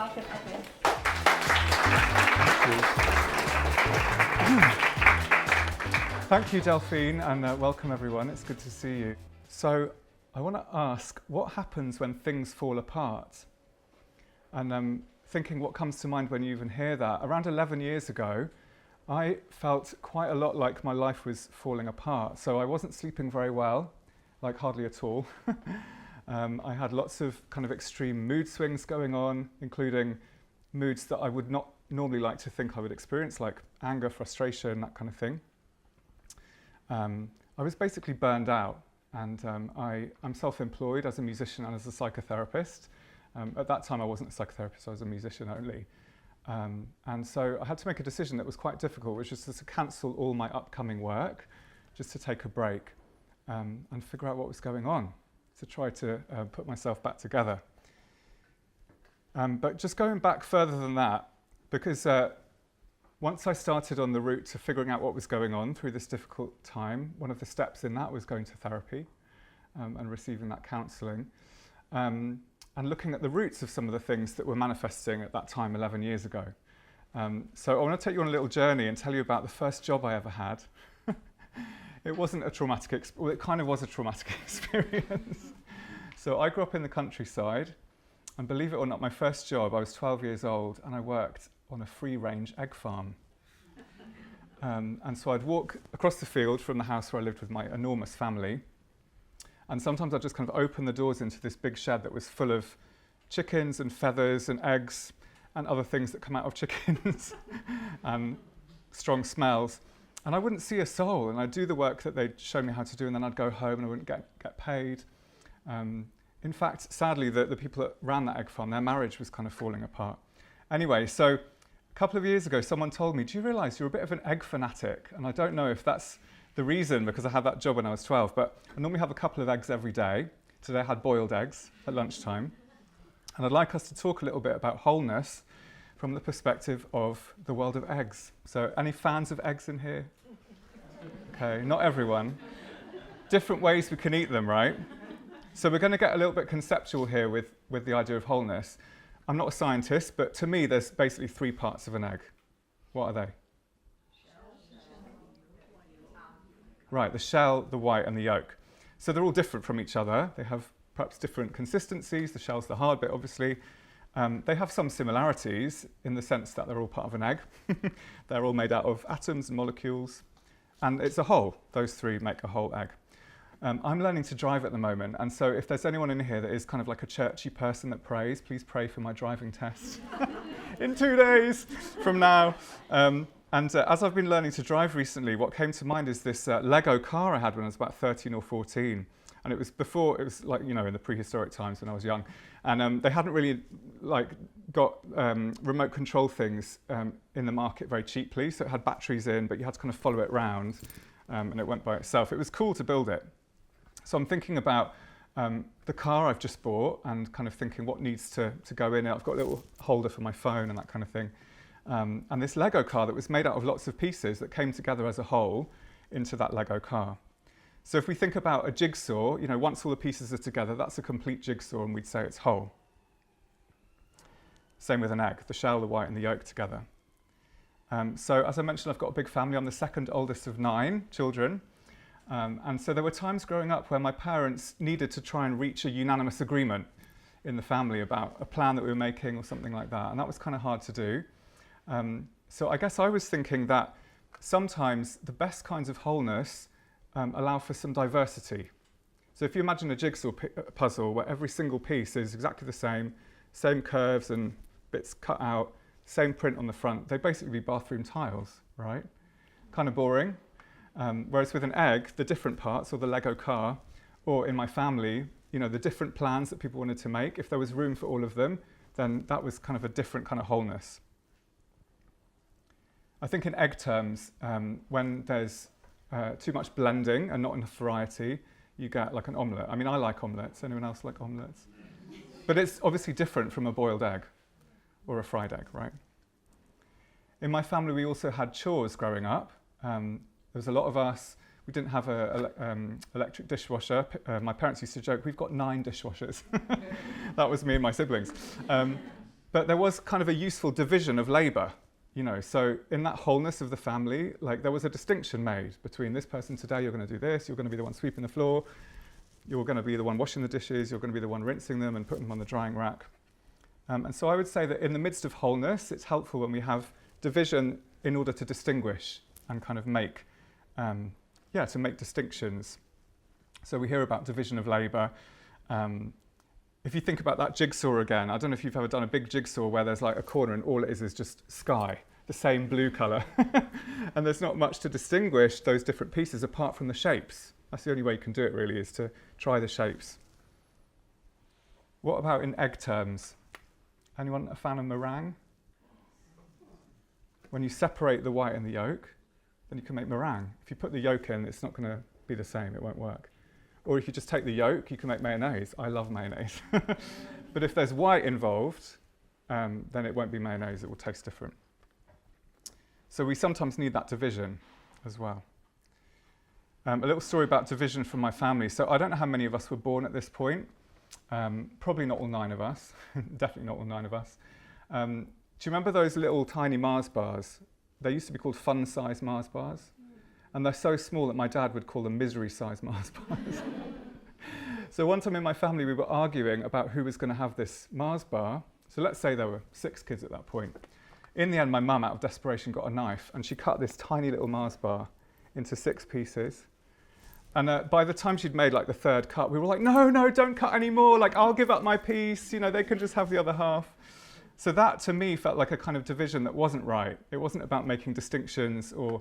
welcome Edwin. Thank you, Delphine, and welcome everyone. It's good to see you. So I want to ask, what happens when things fall apart? And thinking what comes to mind when you even hear that. Around 11 years ago, I felt quite a lot like my life was falling apart. So I wasn't sleeping very well, like hardly at all. I had lots of kind of extreme mood swings going on, including moods that I would not normally like to think I would experience, like anger, frustration, that kind of thing. I was basically burned out, and I'm self-employed as a musician and as a psychotherapist. At that time I wasn't a psychotherapist, I was a musician only. And so I had to make a decision that was quite difficult, which was to cancel all my upcoming work, just to take a break and figure out what was going on, to try to put myself back together. But just going back further than that, because once I started on the route to figuring out what was going on through this difficult time, one of the steps in that was going to therapy and receiving that counselling. And looking at the roots of some of the things that were manifesting at that time 11 years ago. So I want to take you on a little journey and tell you about the first job I ever had. It wasn't a traumatic, well, it kind of was a traumatic experience. So I grew up in the countryside, and believe it or not, my first job, I was 12 years old, and I worked on a free-range egg farm. And so I'd walk across the field from the house where I lived with my enormous family, and sometimes I'd just kind of open the doors into this big shed that was full of chickens and feathers and eggs and other things that come out of chickens and strong smells. And I wouldn't see a soul, and I'd do the work that they'd show me how to do, and then I'd go home and I wouldn't get paid. In fact, sadly, the people that ran that egg farm, their marriage was kind of falling apart. Anyway, so a couple of years ago, someone told me, do you realise you're a bit of an egg fanatic? And I don't know if that's the reason, because I had that job when I was 12, but I normally have a couple of eggs every day. Today I had boiled eggs at lunchtime. And I'd like us to talk a little bit about wholeness from the perspective of the world of eggs. So any fans of eggs in here? Okay, not everyone. Different ways we can eat them, right? So we're going to get a little bit conceptual here with the idea of wholeness. I'm not a scientist, but to me there's basically three parts of an egg. What are they? Right, the shell, the white, and the yolk. So they're all different from each other. They have perhaps different consistencies. The shell's the hard bit, obviously. They have some similarities in the sense that they're all part of an egg. They're all made out of atoms and molecules. And it's a whole. Those three make a whole egg. I'm learning to drive at the moment. And so if there's anyone in here that is kind of like a churchy person that prays, please pray for my driving test in 2 days from now. And as I've been learning to drive recently, what came to mind is this Lego car I had when I was about 13 or 14. And it was before, it was like, you know, in the prehistoric times when I was young. And they hadn't really got remote control things in the market very cheaply. So it had batteries in, but you had to kind of follow it around and it went by itself. It was cool to build it. So I'm thinking about the car I've just bought and kind of thinking what needs to go in it. I've got a little holder for my phone and that kind of thing. And this Lego car that was made out of lots of pieces that came together as a whole into that Lego car. So if we think about a jigsaw, you know, once all the pieces are together, that's a complete jigsaw and we'd say it's whole. Same with an egg, the shell, the white and the yolk together. So as I mentioned, I've got a big family. I'm the second oldest of 9 children. And so there were times growing up where my parents needed to try and reach a unanimous agreement in the family about a plan that we were making or something like that. And that was kind of hard to do. So I guess I was thinking that sometimes the best kinds of wholeness allow for some diversity. So if you imagine a jigsaw puzzle where every single piece is exactly the same curves and bits cut out, same print on the front, they basically be bathroom tiles, right? Kind of boring. Whereas with an egg, the different parts, or the Lego car, or in my family, you know, the different plans that people wanted to make, if there was room for all of them, then that was kind of a different kind of wholeness. I think in egg terms, when there's too much blending and not enough variety, you get like an omelette. I mean, I like omelettes. Anyone else like omelettes? But it's obviously different from a boiled egg or a fried egg, right? In my family, we also had chores growing up. There was a lot of us. We didn't have an electric dishwasher. My parents used to joke, we've got 9 dishwashers. That was me and my siblings. But there was kind of a useful division of labour, so in that wholeness of the family, like there was a distinction made between this person today, you're going to do this, you're going to be the one sweeping the floor, you're going to be the one washing the dishes, you're going to be the one rinsing them and putting them on the drying rack. And so I would say that in the midst of wholeness, it's helpful when we have division in order to distinguish and kind of make distinctions. So we hear about division of labour. If you think about that jigsaw again, I don't know if you've ever done a big jigsaw where there's like a corner and all it is just sky, the same blue colour. And there's not much to distinguish those different pieces apart from the shapes. That's the only way you can do it really, is to try the shapes. What about in egg terms? Anyone a fan of meringue? When you separate the white and the yolk, then you can make meringue. If you put the yolk in, it's not going to be the same, it won't work. Or if you just take the yolk, you can make mayonnaise. I love mayonnaise. But if there's white involved, then it won't be mayonnaise, it will taste different. So we sometimes need that division as well. A little story about division from my family. So I don't know how many of us were born at this point. Probably not all 9 of us. Definitely not all 9 of us. Do you remember those little tiny Mars bars? They used to be called fun-size Mars bars. And they're so small that my dad would call them misery-size Mars bars. So one time in my family, we were arguing about who was going to have this Mars bar. So let's say there were 6 kids at that point. In the end, my mum, out of desperation, got a knife and she cut this tiny little Mars bar into 6 pieces. And by the time she'd made like the 3rd cut, we were like, no, don't cut anymore. Like, I'll give up my piece. They can just have the other half. So that, to me, felt like a kind of division that wasn't right. It wasn't about making distinctions or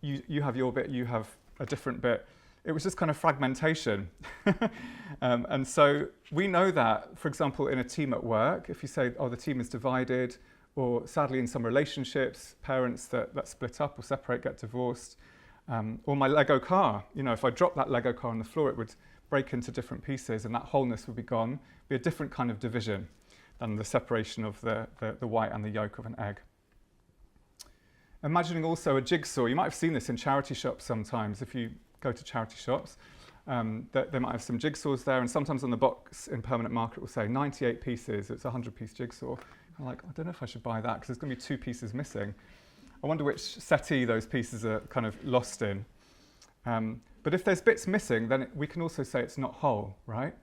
you have your bit, you have a different bit. It was just kind of fragmentation. And so we know that, for example, in a team at work, if you say, the team is divided, or sadly in some relationships, parents that split up or separate, get divorced, or my Lego car, if I dropped that Lego car on the floor, it would break into different pieces and that wholeness would be gone, be a different kind of division than the separation of the white and the yolk of an egg. Imagining also a jigsaw. You might have seen this in charity shops sometimes. If you go to charity shops, they might have some jigsaws there, and sometimes on the box in permanent market will say 98 pieces. It's a 100-piece jigsaw. I'm like, I don't know if I should buy that because there's going to be 2 pieces missing. I wonder which settee those pieces are kind of lost in. But if there's bits missing, then we can also say it's not whole, right?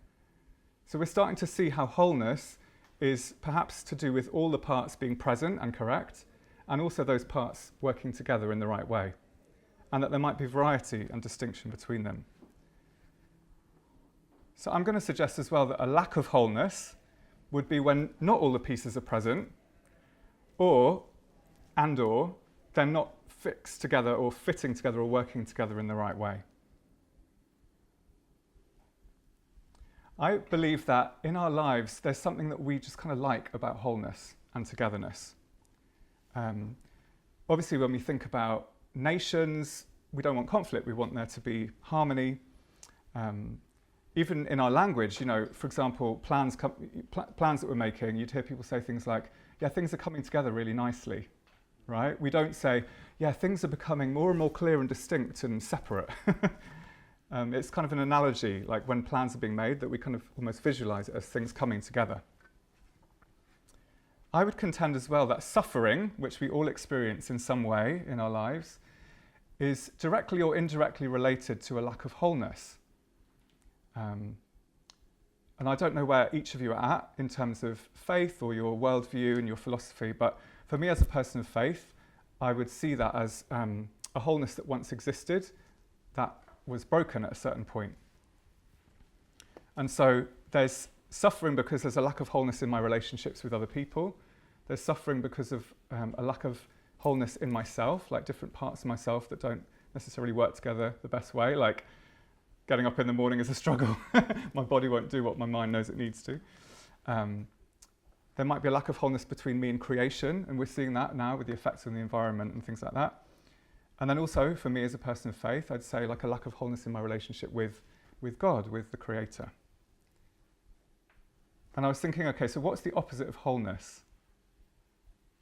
So we're starting to see how wholeness is perhaps to do with all the parts being present and correct, and also those parts working together in the right way, and that there might be variety and distinction between them. So I'm going to suggest as well that a lack of wholeness would be when not all the pieces are present, or they're not fixed together or fitting together or working together in the right way. I believe that in our lives there's something that we just kind of like about wholeness and togetherness. Obviously, when we think about nations, we don't want conflict. We want there to be harmony. Even in our language, for example, plans that we're making, you'd hear people say things like, yeah, things are coming together really nicely, right? We don't say, yeah, things are becoming more and more clear and distinct and separate. It's kind of an analogy, like when plans are being made, that we kind of almost visualize it as things coming together. I would contend as well that suffering, which we all experience in some way in our lives, is directly or indirectly related to a lack of wholeness. And I don't know where each of you are at in terms of faith or your worldview and your philosophy, but for me as a person of faith, I would see that as a wholeness that once existed that was broken at a certain point. And so there's suffering because there's a lack of wholeness in my relationships with other people. There's suffering because of a lack of wholeness in myself, like different parts of myself that don't necessarily work together the best way, like getting up in the morning is a struggle. My body won't do what my mind knows it needs to. There might be a lack of wholeness between me and creation, and we're seeing that now with the effects on the environment and things like that. And then also, for me as a person of faith, I'd say like a lack of wholeness in my relationship with God, with the Creator. And I was thinking, okay, so what's the opposite of wholeness?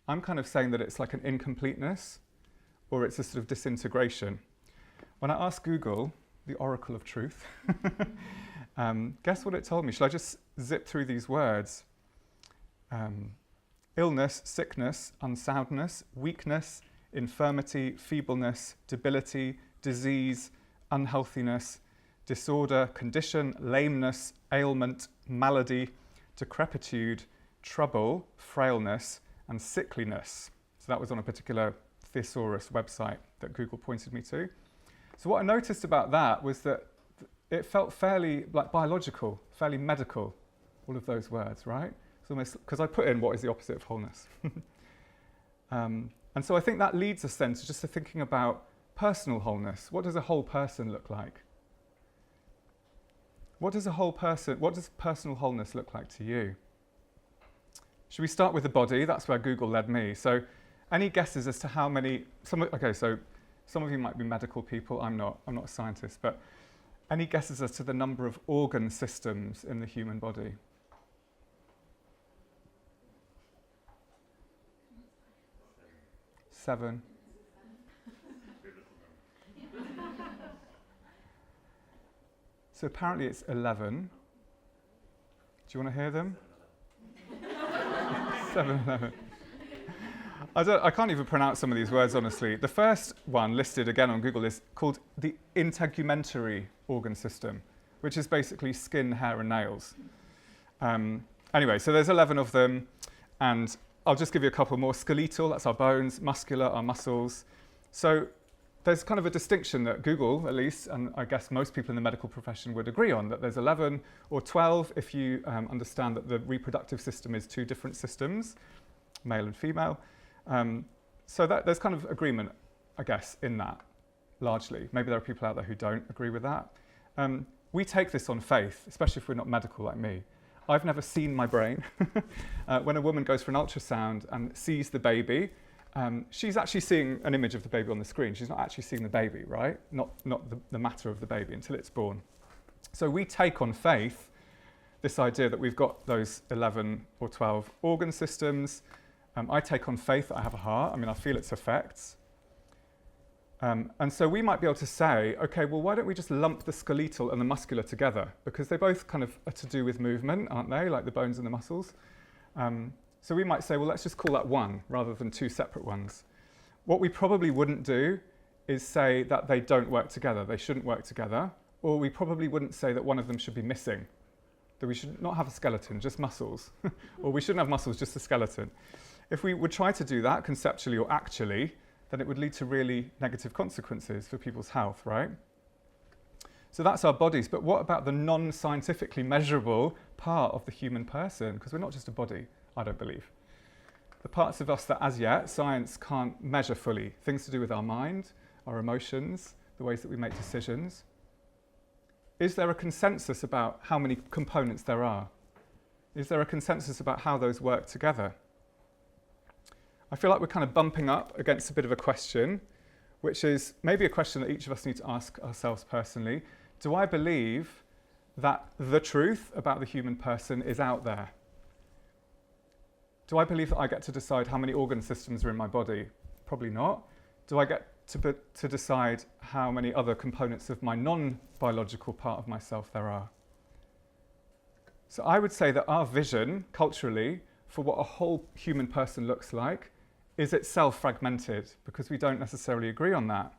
I'm kind of saying that it's like an incompleteness, or it's a sort of disintegration. When I asked Google, the oracle of truth, guess what it told me? Shall I just zip through these words? illness, sickness, unsoundness, weakness, infirmity, feebleness, debility, disease, unhealthiness, disorder, condition, lameness, ailment, malady, decrepitude, trouble, frailness, and sickliness. So that was on a particular thesaurus website that Google pointed me to. So what I noticed about that was that it felt fairly like biological, fairly medical, all of those words, right? It's almost, because I put in what is the opposite of wholeness. And so I think that leads us then to just to thinking about personal wholeness. What does a whole person look like? What does personal wholeness look like to you? Should we start with the body? That's where Google led me. So any guesses as to how many, so some of you might be medical people, I'm not a scientist, but any guesses as to the number of organ systems in the human body? Seven. So apparently it's 11. Do you want to hear them? 7, 11. I can't even pronounce some of these words, honestly. The first one listed again on Google is called the integumentary organ system, which is basically skin, hair, and nails. Anyway, so there's 11 of them, and I'll just give you a couple more. Skeletal, that's our bones. Muscular, our muscles. So there's kind of a distinction that Google, at least, and I guess most people in the medical profession would agree on, that there's 11 or 12 if you understand that the reproductive system is 2 different systems, male and female. So there's kind of agreement, I guess, in that, largely. Maybe there are people out there who don't agree with that. We take this on faith, especially if we're not medical like me. I've never seen my brain. When a woman goes for an ultrasound and sees the baby, she's actually seeing an image of the baby on the screen. She's not actually seeing the baby, right? Not the matter of the baby until it's born. So we take on faith this idea that we've got those 11 or 12 organ systems. I take on faith that I have a heart. I mean, I feel its effects. And so we might be able to say, okay, well, why don't we just lump the skeletal and the muscular together? Because they both kind of are to do with movement, aren't they? Like the bones and the muscles. So we might say, well, let's just call that one rather than 2 separate ones. What we probably wouldn't do is say that they don't work together. They shouldn't work together. Or we probably wouldn't say that one of them should be missing. That we should not have a skeleton, just muscles. Or we shouldn't have muscles, just a skeleton. If we would try to do that conceptually or actually, then it would lead to really negative consequences for people's health, right? So that's our bodies, but what about the non-scientifically measurable part of the human person? Because we're not just a body, I don't believe. The parts of us that as yet science can't measure fully, things to do with our mind, our emotions, the ways that we make decisions. Is there a consensus about how many components there are? Is there a consensus about how those work together? I feel like we're kind of bumping up against a bit of a question, which is maybe a question that each of us need to ask ourselves personally. Do I believe that the truth about the human person is out there? Do I believe that I get to decide how many organ systems are in my body? Probably not. Do I get to decide how many other components of my non-biological part of myself there are? So I would say that our vision, culturally, for what a whole human person looks like is itself fragmented because we don't necessarily agree on that.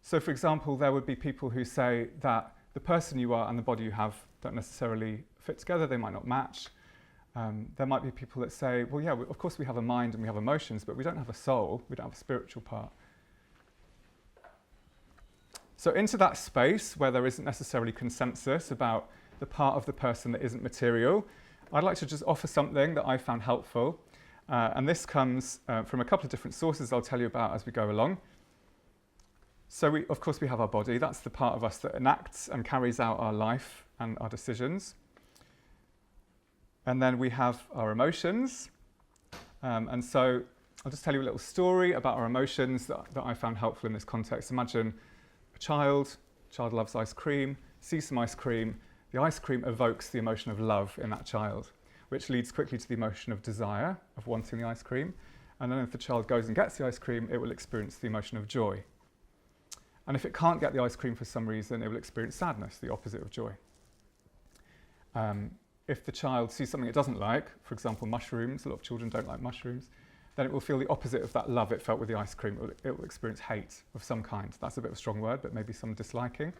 So for example, there would be people who say that the person you are and the body you have don't necessarily fit together, they might not match. There might be people that say, well, yeah, of course we have a mind and we have emotions, but we don't have a soul, we don't have a spiritual part. So into that space where there isn't necessarily consensus about the part of the person that isn't material, I'd like to just offer something that I found helpful. And this comes from a couple of different sources I'll tell you about as we go along. So of course we have our body. That's the part of us that enacts and carries out our life and our decisions. And then we have our emotions. And so I'll just tell you a little story about our emotions that I found helpful in this context. Imagine a child loves ice cream, sees some ice cream. The ice cream evokes the emotion of love in that child, which leads quickly to the emotion of desire, of wanting the ice cream. And then if the child goes and gets the ice cream, it will experience the emotion of joy. And if it can't get the ice cream for some reason, it will experience sadness, the opposite of joy. if the child sees something it doesn't like, for example, mushrooms, a lot of children don't like mushrooms, then it will feel the opposite of that love it felt with the ice cream. It will experience hate of some kind. That's a bit of a strong word, but maybe some disliking.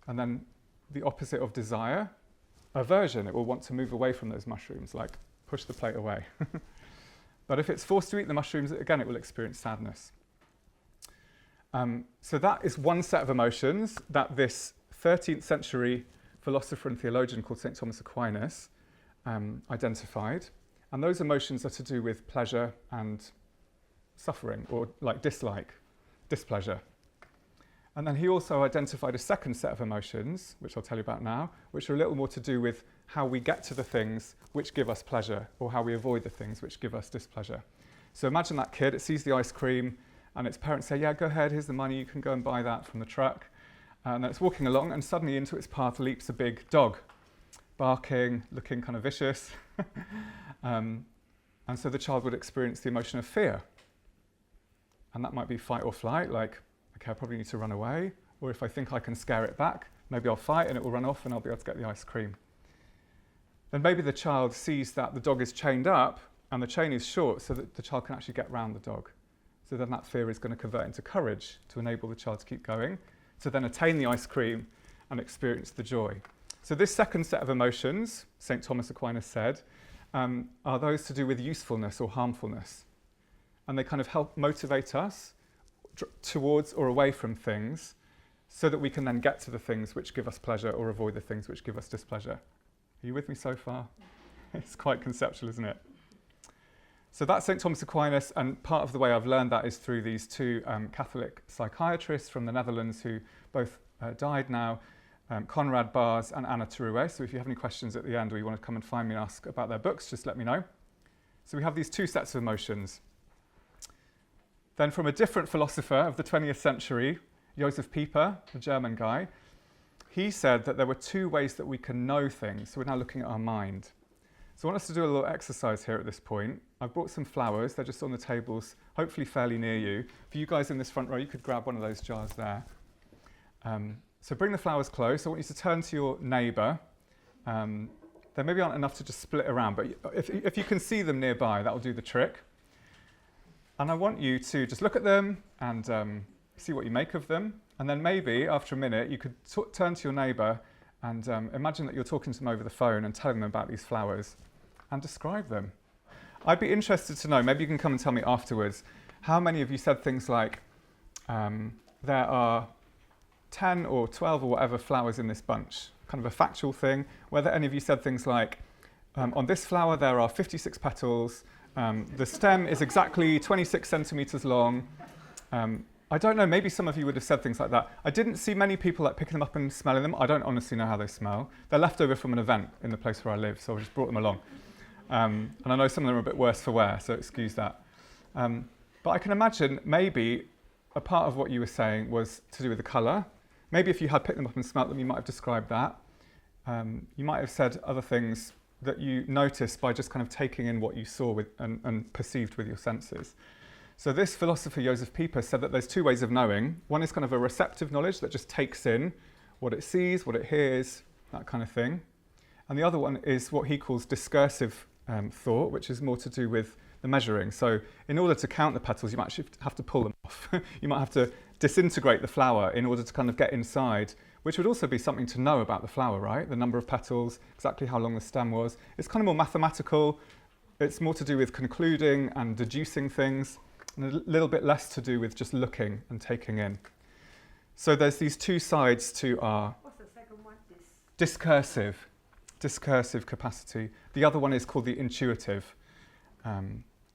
And then the opposite of desire, aversion. It will want to move away from those mushrooms, like push the plate away. But if it's forced to eat the mushrooms, again, it will experience sadness. So that is one set of emotions that this 13th century philosopher and theologian called St. Thomas Aquinas identified. And those emotions are to do with pleasure and suffering, or like dislike, displeasure. And then he also identified a second set of emotions, which I'll tell you about now, which are a little more to do with how we get to the things which give us pleasure, or how we avoid the things which give us displeasure. So imagine that kid, it sees the ice cream, and its parents say, yeah, go ahead, here's the money, you can go and buy that from the truck. And then it's walking along, and suddenly into its path leaps a big dog, barking, looking kind of vicious. And so the child would experience the emotion of fear. And that might be fight or flight, like, okay, I probably need to run away. Or if I think I can scare it back, maybe I'll fight and it will run off and I'll be able to get the ice cream. Then maybe the child sees that the dog is chained up and the chain is short so that the child can actually get round the dog. So then that fear is going to convert into courage to enable the child to keep going, to then attain the ice cream and experience the joy. So this second set of emotions, St. Thomas Aquinas said, are those to do with usefulness or harmfulness. And they kind of help motivate us towards or away from things so that we can then get to the things which give us pleasure or avoid the things which give us displeasure. Are you with me so far? It's quite conceptual, isn't it? So that's St. Thomas Aquinas, and part of the way I've learned that is through these two Catholic psychiatrists from the Netherlands who both died now, Conrad Baars and Anna Teruwe. So if you have any questions at the end or you want to come and find me and ask about their books, just let me know. So we have these two sets of emotions. Then from a different philosopher of the 20th century, Josef Pieper, a German guy, he said that there were two ways that we can know things. So we're now looking at our mind. So I want us to do a little exercise here at this point. I've brought some flowers. They're just on the tables, hopefully fairly near you. For you guys in this front row, you could grab one of those jars there. So bring the flowers close. I want you to turn to your neighbour. There maybe aren't enough to just split around, but if you can see them nearby, that will do the trick. And I want you to just look at them and see what you make of them. And then maybe after a minute, you could turn to your neighbour and imagine that you're talking to them over the phone and telling them about these flowers and describe them. I'd be interested to know, maybe you can come and tell me afterwards, how many of you said things like, there are 10 or 12 or whatever flowers in this bunch, kind of a factual thing. Whether any of you said things like, on this flower there are 56 petals, the stem is exactly 26 centimetres long. I don't know, maybe some of you would have said things like that. I didn't see many people like picking them up and smelling them. I don't honestly know how they smell. They're left over from an event in the place where I live, so I just brought them along. And I know some of them are a bit worse for wear, so excuse that. But I can imagine maybe a part of what you were saying was to do with the colour. Maybe if you had picked them up and smelt them, you might have described that. You might have said other things that you noticed by just kind of taking in what you saw with and perceived with your senses. So this philosopher, Josef Pieper, said that there's two ways of knowing. One is kind of a receptive knowledge that just takes in what it sees, what it hears, that kind of thing. And the other one is what he calls discursive thought, which is more to do with the measuring. So in order to count the petals, you might actually have to pull them off. You might have to disintegrate the flower in order to kind of get inside, which would also be something to know about the flower, right? The number of petals, exactly how long the stem was. It's kind of more mathematical. It's more to do with concluding and deducing things, and a little bit less to do with just looking and taking in. So there's these two sides to our What's the second one? Discursive capacity. The other one is called the intuitive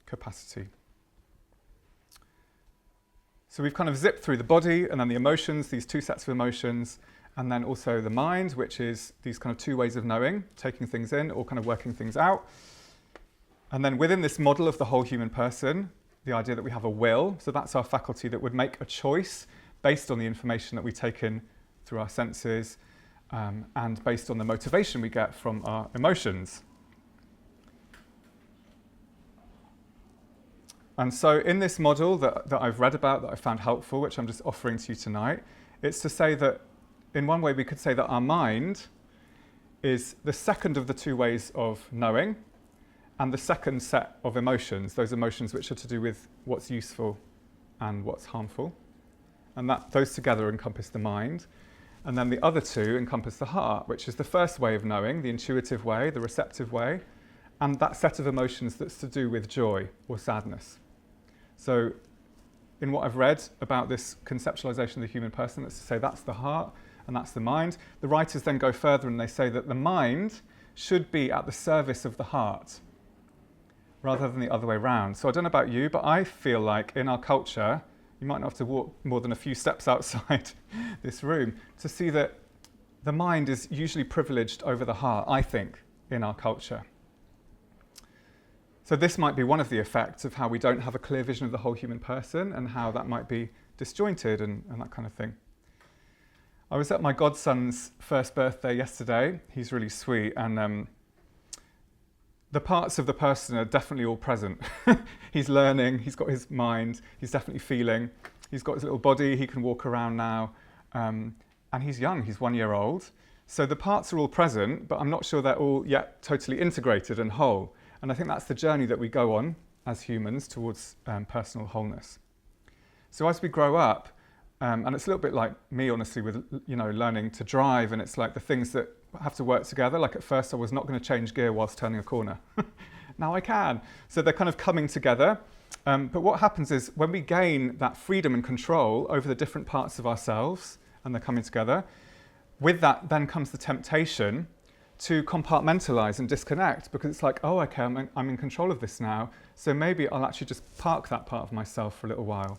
capacity. So we've kind of zipped through the body and then the emotions, these two sets of emotions, and then also the mind, which is these kind of two ways of knowing, taking things in or kind of working things out. And then within this model of the whole human person, the idea that we have a will, so that's our faculty that would make a choice based on the information that we take in through our senses and based on the motivation we get from our emotions. And so in this model that I've read about, that I found helpful, which I'm just offering to you tonight, it's to say that in one way we could say that our mind is the second of the two ways of knowing, and the second set of emotions, those emotions which are to do with what's useful and what's harmful. And those together encompass the mind. And then the other two encompass the heart, which is the first way of knowing, the intuitive way, the receptive way, and that set of emotions that's to do with joy or sadness. So in what I've read about this conceptualization of the human person, that's to say that's the heart and that's the mind. The writers then go further and they say that the mind should be at the service of the heart rather than the other way around. So I don't know about you, but I feel like in our culture, you might not have to walk more than a few steps outside this room to see that the mind is usually privileged over the heart, I think, in our culture. So this might be one of the effects of how we don't have a clear vision of the whole human person and how that might be disjointed and that kind of thing. I was at my godson's first birthday yesterday. He's really sweet, and the parts of the person are definitely all present. He's learning, he's got his mind, he's definitely feeling, he's got his little body, he can walk around now, and he's young, he's 1 year old. So the parts are all present, but I'm not sure they're all yet totally integrated and whole. And I think that's the journey that we go on as humans towards personal wholeness. So as we grow up, and it's a little bit like me, honestly, with learning to drive, and it's like the things that have to work together. Like at first I was not going to change gear whilst turning a corner. Now I can. So they're kind of coming together. But what happens is when we gain that freedom and control over the different parts of ourselves and they're coming together, with that then comes the temptation to compartmentalize and disconnect, because it's like, oh, okay, I'm in control of this now. So maybe I'll actually just park that part of myself for a little while.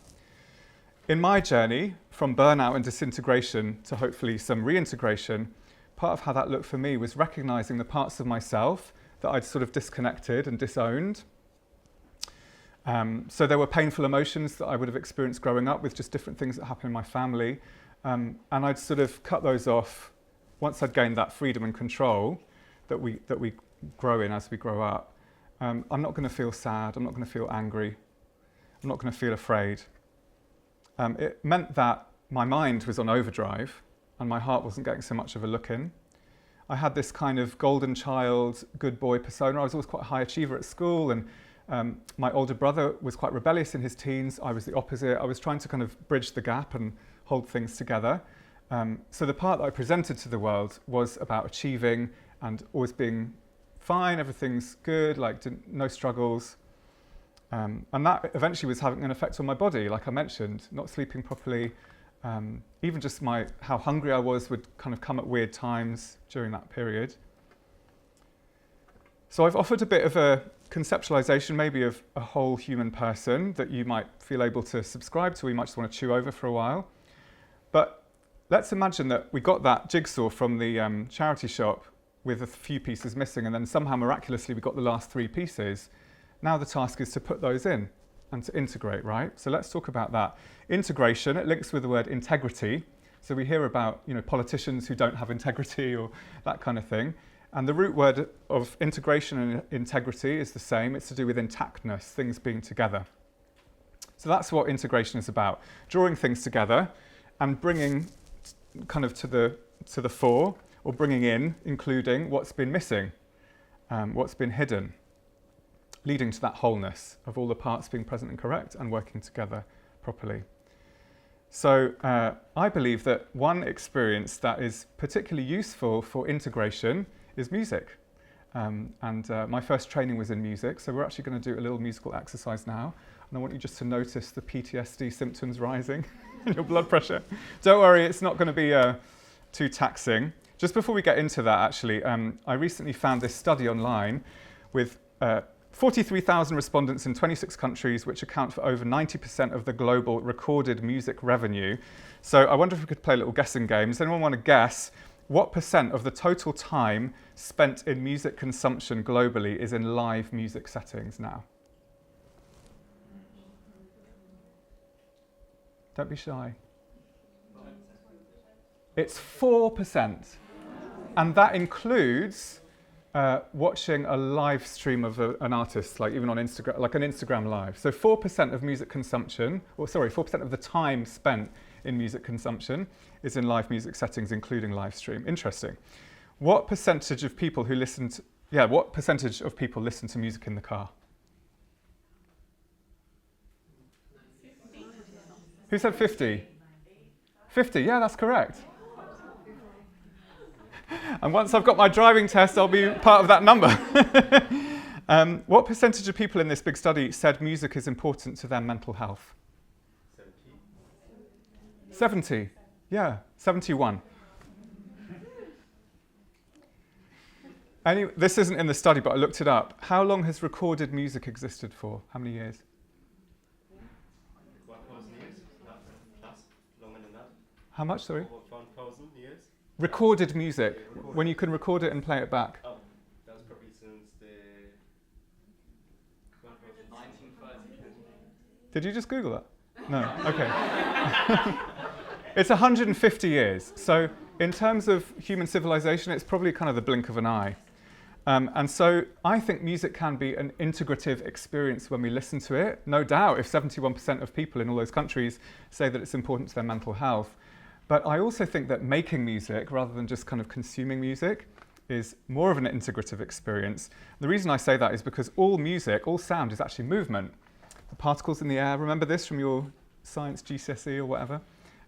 In my journey from burnout and disintegration to hopefully some reintegration, part of how that looked for me was recognizing the parts of myself that I'd sort of disconnected and disowned. So there were painful emotions that I would have experienced growing up with just different things that happened in my family. And I'd sort of cut those off once I'd gained that freedom and control that we grow in as we grow up. I'm not going to feel sad, I'm not going to feel angry, I'm not going to feel afraid. It meant that my mind was on overdrive and my heart wasn't getting so much of a look in. I had this kind of golden child, good boy persona. I was always quite a high achiever at school, and my older brother was quite rebellious in his teens. I was the opposite. I was trying to kind of bridge the gap and hold things together. So the part that I presented to the world was about achieving and always being fine, everything's good, like no struggles. And that eventually was having an effect on my body, like I mentioned, not sleeping properly. Even just how hungry I was would kind of come at weird times during that period. So I've offered a bit of a conceptualization maybe of a whole human person that you might feel able to subscribe to, or you might just want to chew over for a while. But let's imagine that we got that jigsaw from the charity shop with a few pieces missing, and then somehow miraculously we got the last 3 pieces. Now the task is to put those in and to integrate, right? So let's talk about that. Integration, it links with the word integrity. So we hear about, politicians who don't have integrity or that kind of thing. And the root word of integration and integrity is the same. It's to do with intactness, things being together. So that's what integration is about. Drawing things together and bringing kind of to the fore, or bringing in, including what's been missing, what's been hidden, leading to that wholeness of all the parts being present and correct and working together properly. So I believe that one experience that is particularly useful for integration is music. My first training was in music, so we're actually going to do a little musical exercise now. And I want you just to notice the PTSD symptoms rising in your blood pressure. Don't worry, it's not going to be too taxing. Just before we get into that, actually, I recently found this study online with 43,000 respondents in 26 countries, which account for over 90% of the global recorded music revenue. So I wonder if we could play a little guessing game. Does anyone want to guess what percent of the total time spent in music consumption globally is in live music settings now? Don't be shy. It's 4%. And that includes watching a live stream of an artist, like even on Instagram, like an Instagram live. So 4% of music consumption, 4% of the time spent in music consumption is in live music settings, including live stream. Interesting. What percentage of people who listen to, what percentage of people listen to music in the car? 50. Who said 50? 50, yeah, that's correct. And once I've got my driving test, I'll be part of that number. What percentage of people in this big study said music is important to their mental health? 70, yeah, 71. This isn't in the study, but I looked it up. How long has recorded music existed for? How many years? 1,000 years, plus, longer than that. How much, sorry? Over 1,000 years. Recorded music, when you can record it and play it back. Oh, that was probably since the 1930s. Did you just Google that? No, okay. It's 150 years. So in terms of human civilization, it's probably kind of the blink of an eye. And so I think music can be an integrative experience when we listen to it. No doubt, if 71% of people in all those countries say that it's important to their mental health. But I also think that making music, rather than just kind of consuming music, is more of an integrative experience. The reason I say that is because all music, all sound is actually movement. The particles in the air, remember this from your science GCSE or whatever?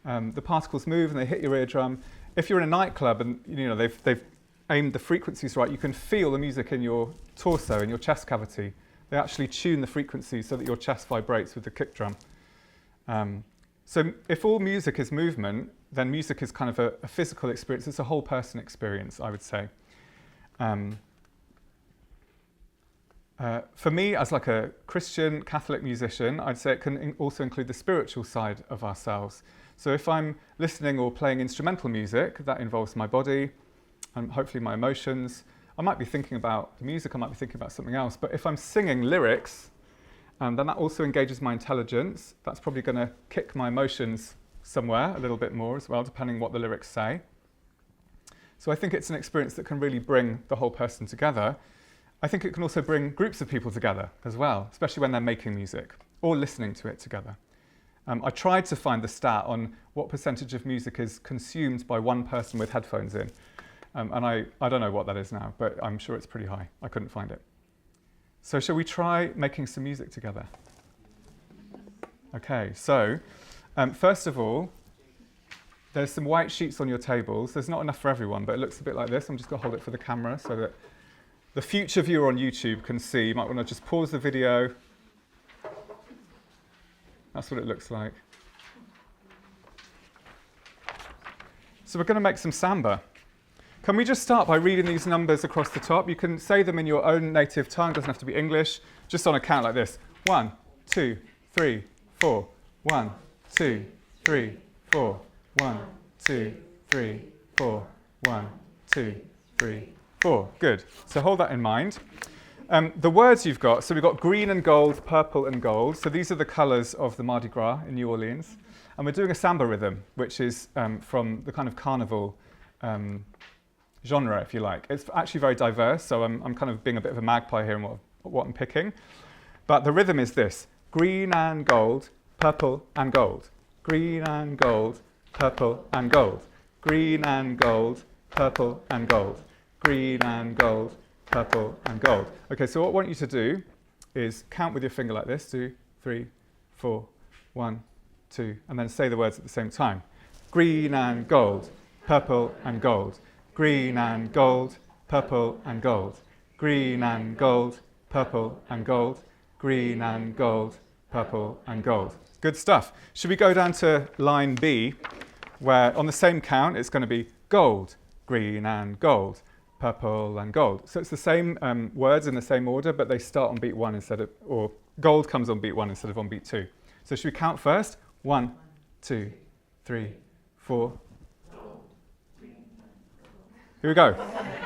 The particles move and they hit your eardrum. If you're in a nightclub and they've aimed the frequencies right, you can feel the music in your torso, in your chest cavity. They actually tune the frequency so that your chest vibrates with the kick drum. So if all music is movement, then music is kind of a physical experience. It's a whole person experience, I would say. For me, as like a Christian Catholic musician, I'd say it can also include the spiritual side of ourselves. So if I'm listening or playing instrumental music, that involves my body and hopefully my emotions. I might be thinking about the music, I might be thinking about something else. But if I'm singing lyrics, then that also engages my intelligence. That's probably going to kick my emotions somewhere a little bit more as well, depending on what the lyrics say. So I think it's an experience that can really bring the whole person together. I think it can also bring groups of people together as well, especially when they're making music or listening to it together. I tried to find the stat on what percentage of music is consumed by one person with headphones in. And I don't know what that is now, but I'm sure it's pretty high. I couldn't find it. So shall we try making some music together? Okay, so first of all, there's some white sheets on your tables. There's not enough for everyone, but it looks a bit like this. I'm just going to hold it for the camera so that the future viewer on YouTube can see. You might want to just pause the video. That's what it looks like. So we're going to make some samba. Can we just start by reading these numbers across the top? You can say them in your own native tongue, doesn't have to be English, just on a count like this. 1, 2, 3, 4. 1, 2, 3, 4. 1, 2, 3, 4. 1, 2, 3, 4. Good. So hold that in mind. The words you've got, so we've got green and gold, purple and gold. So these are the colours of the Mardi Gras in New Orleans. And we're doing a samba rhythm, which is from the kind of carnival genre, if you like. It's actually very diverse, so I'm kind of being a bit of a magpie here in what I'm picking. But the rhythm is this: green and gold, purple and gold. Green and gold, purple and gold. Green and gold, purple and gold. Green and gold, purple and gold. Okay, so what I want you to do is count with your finger like this: 2, 3, 4, 1, 2, and then say the words at the same time. Green and gold, purple and gold. Green and gold, purple and gold. Green and gold, purple and gold. Green and gold, purple and gold. Good stuff. Should we go down to line B, where on the same count it's going to be gold, green and gold, purple and gold. So it's the same words in the same order, but they start on beat 1 instead of, or gold comes on beat 1 instead of on beat 2. So should we count first? 1, 2, 3, 4. Here we go.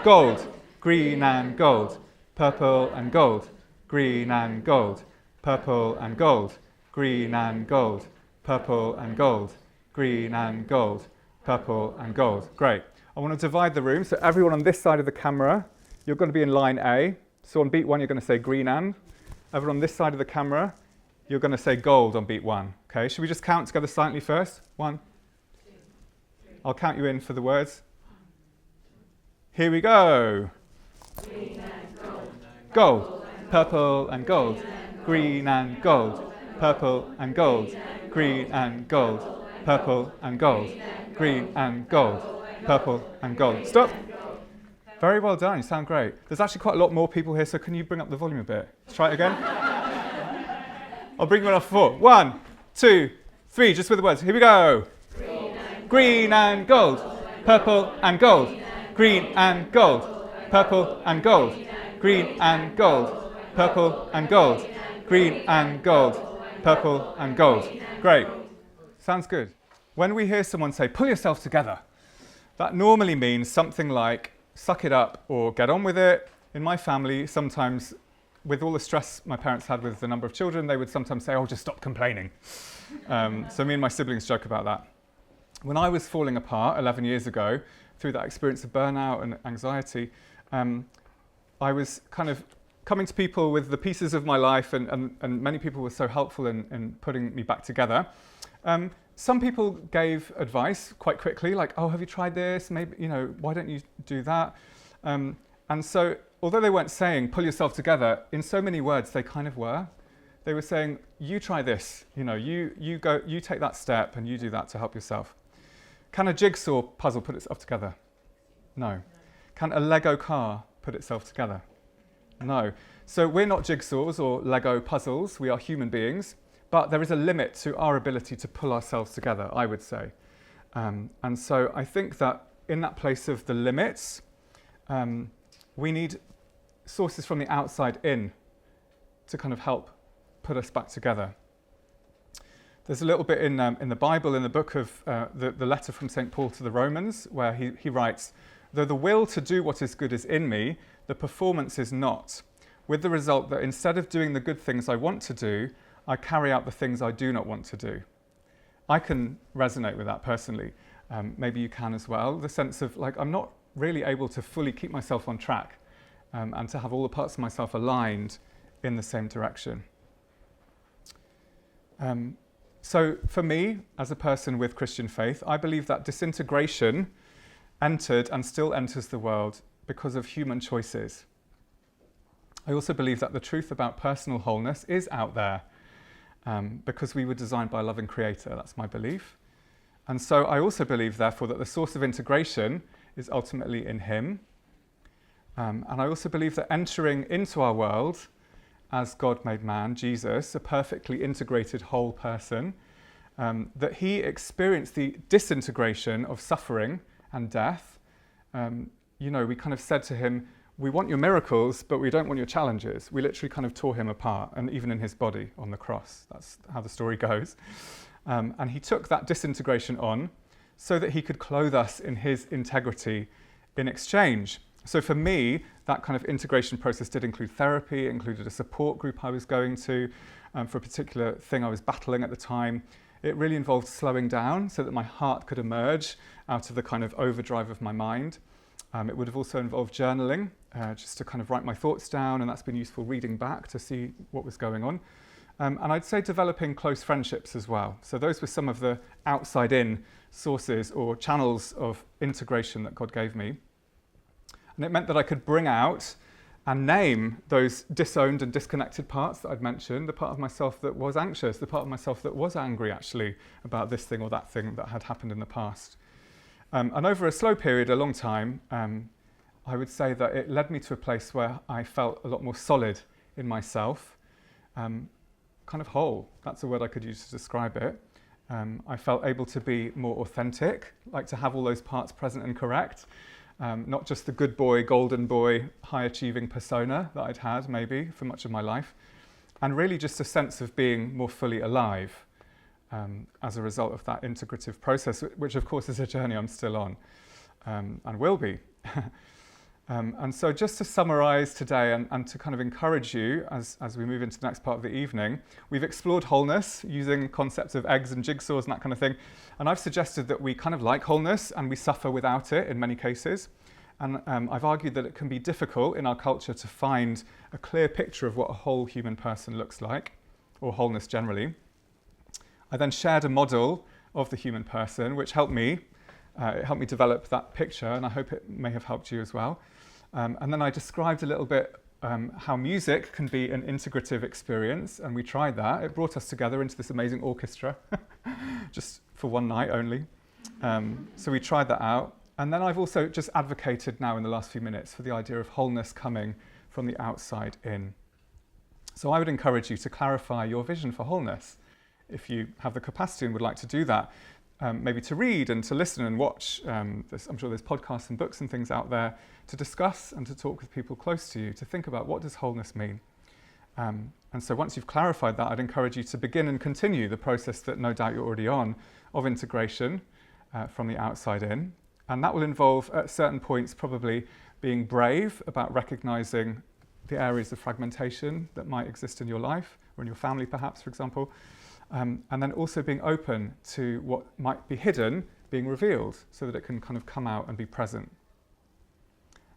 Gold, green and gold, purple and gold, green and gold, purple and gold, green and gold, purple and gold, green and gold, purple and gold. Great. I want to divide the room, so everyone on this side of the camera, you're going to be in line A. So on beat 1, you're going to say green and. Everyone on this side of the camera, you're going to say gold on beat 1. Okay, should we just count together silently first? 1. I'll count you in for the words. Here we go. Green and gold. Gold. Purple and gold. Green and gold. Purple and gold. Green and gold. Purple and gold. Green and gold. Purple and gold. Stop. Very well done. You sound great. There's actually quite a lot more people here, so can you bring up the volume a bit? Let's try it again. I'll bring one off 4. 1, 2, 3. Just with the words. Here we go. Green and gold. Purple and gold. Green and gold. Purple and gold. Green and gold. Purple and gold. Green and gold. Purple and gold. Great. Sounds good. When we hear someone say, pull yourself together, that normally means something like, suck it up or get on with it. In my family, sometimes, with all the stress my parents had with the number of children, they would sometimes say, oh, just stop complaining. So me and my siblings joke about that. When I was falling apart 11 years ago, through that experience of burnout and anxiety, I was kind of coming to people with the pieces of my life, and many people were so helpful in putting me back together. Some people gave advice quite quickly, like, oh, have you tried this? Maybe, why don't you do that? And so, although they weren't saying, pull yourself together, in so many words, they kind of were. They were saying, you try this, you go, you take that step and you do that to help yourself. Can a jigsaw puzzle put itself together? No. Can a Lego car put itself together? No. So we're not jigsaws or Lego puzzles, we are human beings, but there is a limit to our ability to pull ourselves together, I would say. And so I think that in that place of the limits, we need sources from the outside in to kind of help put us back together. There's a little bit in the Bible, in the book of the letter from St. Paul to the Romans, where he writes, though the will to do what is good is in me, the performance is not, with the result that instead of doing the good things I want to do, I carry out the things I do not want to do. I can resonate with that personally. Maybe you can as well. The sense of like, I'm not really able to fully keep myself on track and to have all the parts of myself aligned in the same direction. So for me, as a person with Christian faith, I believe that disintegration entered and still enters the world because of human choices. I also believe that the truth about personal wholeness is out there because we were designed by a loving creator. That's my belief. And so I also believe, therefore, that the source of integration is ultimately in him. And I also believe that entering into our world as God made man, Jesus, a perfectly integrated whole person, that he experienced the disintegration of suffering and death. We kind of said to him, we want your miracles, but we don't want your challenges. We literally kind of tore him apart, and even in his body on the cross. That's how the story goes. And he took that disintegration on so that he could clothe us in his integrity in exchange. So for me, that kind of integration process did include therapy, it included a support group I was going to for a particular thing I was battling at the time. It really involved slowing down so that my heart could emerge out of the kind of overdrive of my mind. It would have also involved journaling, just to kind of write my thoughts down, and that's been useful reading back to see what was going on. And I'd say developing close friendships as well. So those were some of the outside-in sources or channels of integration that God gave me. And it meant that I could bring out and name those disowned and disconnected parts that I'd mentioned, the part of myself that was anxious, the part of myself that was angry actually about this thing or that thing that had happened in the past. And over a slow period, a long time, I would say that it led me to a place where I felt a lot more solid in myself, kind of whole. That's a word I could use to describe it. I felt able to be more authentic, like to have all those parts present and correct. Not just the good boy, golden boy, high-achieving persona that I'd had maybe for much of my life, and really just a sense of being more fully alive as a result of that integrative process, which of course is a journey I'm still on and will be. And so just to summarize today and to kind of encourage you as we move into the next part of the evening, we've explored wholeness using concepts of eggs and jigsaws and that kind of thing. And I've suggested that we kind of like wholeness and we suffer without it in many cases. And I've argued that it can be difficult in our culture to find a clear picture of what a whole human person looks like, or wholeness generally. I then shared a model of the human person, which helped me It helped me develop that picture, and I hope it may have helped you as well. And then I described a little bit how music can be an integrative experience, and we tried that. It brought us together into this amazing orchestra, just for one night only. So we tried that out. And then I've also just advocated now in the last few minutes for the idea of wholeness coming from the outside in. So I would encourage you to clarify your vision for wholeness. If you have the capacity and would like to do that, maybe to read and to listen and watch. I'm sure there's podcasts and books and things out there to discuss and to talk with people close to you, to think about what does wholeness mean. And so once you've clarified that, I'd encourage you to begin and continue the process that no doubt you're already on of integration from the outside in. And that will involve at certain points probably being brave about recognizing the areas of fragmentation that might exist in your life or in your family perhaps, for example. And then also being open to what might be hidden being revealed so that it can kind of come out and be present.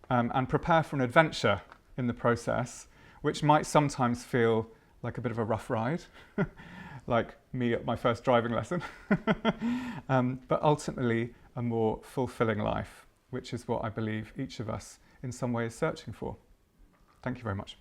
And prepare for an adventure in the process, which might sometimes feel like a bit of a rough ride, like me at my first driving lesson, but ultimately a more fulfilling life, which is what I believe each of us in some way is searching for. Thank you very much.